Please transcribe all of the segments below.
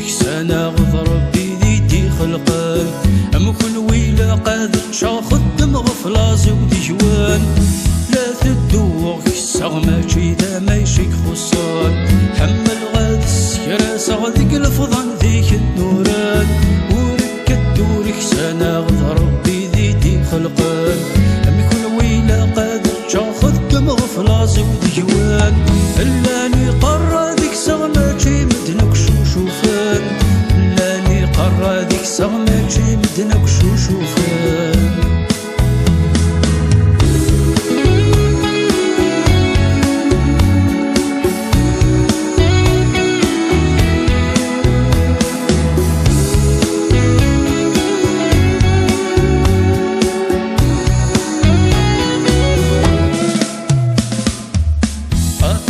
سنة غضرب بيدي خلقان أم كل ويلا قادر شا خدم غفلاز ودي جوان لا تدوغ السغمة جيدا ما يشيك خصان حمل غاد السكرة سغذق الفضان ذيك النوران وركت دورك سنة غضرب بيدي خلقان أم كل ويلا قادر شا خدم غفلاز ودي جوان اللاني قرى ذيك سغمة جي مدنك شوشوفان اللاني قرى ذيك سغمة جي مدنك شوشوفان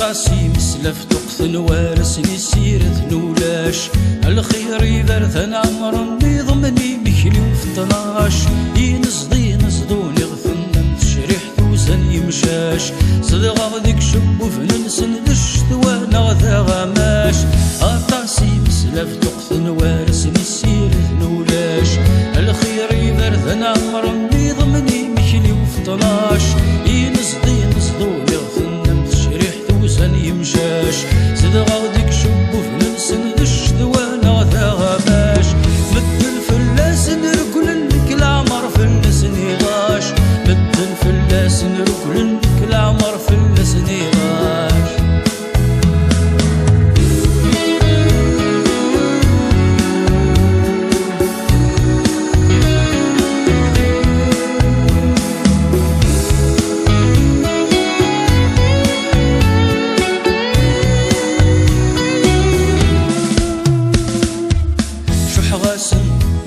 قاسي مسلف تقثن وارسني سيرة نولاش الخير يبرثن عمر يضمني مكلي وفطناش ينصدي نصدوني غثن تشريح توزن يمشاش صدغ ذيك شبو فننسن دشت وانا غذا غماش قاسي مسلف تقثن وارسني سيرة نولاش الخير يبرثن عمر يضمني مكلي وفطناش ينصدي نصدوني غثن يمشاش صدغ وديك شبو فننسن دشت وانا غدا غباش مد الفلاس نركل لك العمر فلس نغاش مد الفلاس نركل لك العمر فلس نغاش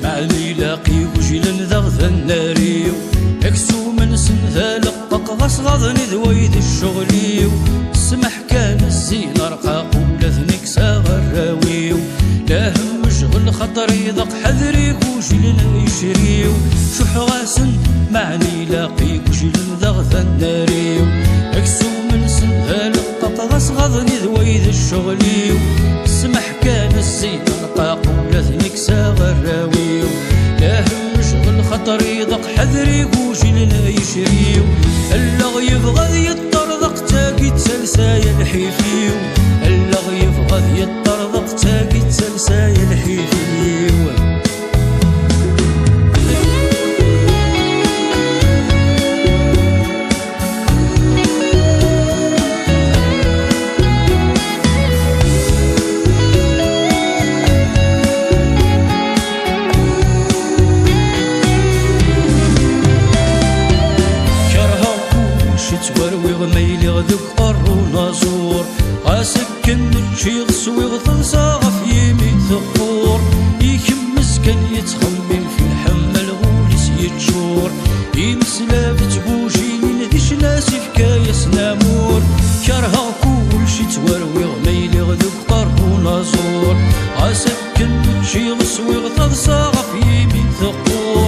مع الميلاقي وجيل ذغذ الناريو اكسو من سن ذالقق غصغضني ذويد الشغليو السمح كان الزين رقاق ولثنك ساغ الراويو لا هم شغل خطر يضق حذريك وجيل يشريو شح غاسن مع الميلاقي وجيل ذغذ الناريو اكسو من سن ذالقق غصغضني ذويد الشغليو السمح كان الزين رقاق ولثنك ساغ الراويو لا هم شغل خطر يضق حذري وجيل لا يشريو اللغ يبغى يطرضق تاقي تسلسايا الحيفيو اللغ يبغى يطرضق تاقي تسلسايا الحيفيو تواروي ميلي غذك قرو نازور غاسكن تشيغ سويغ تنسى في يمين ثقور يكمس كان يتخمم في الحمل غوليس يتشور يمسلا بتبوجين ذيش ناسي فكايس نامور كرها كل شي تواروي ميلي غذك قرو نازور غاسكن تشيغ سويغ تنسى في يمين ثقور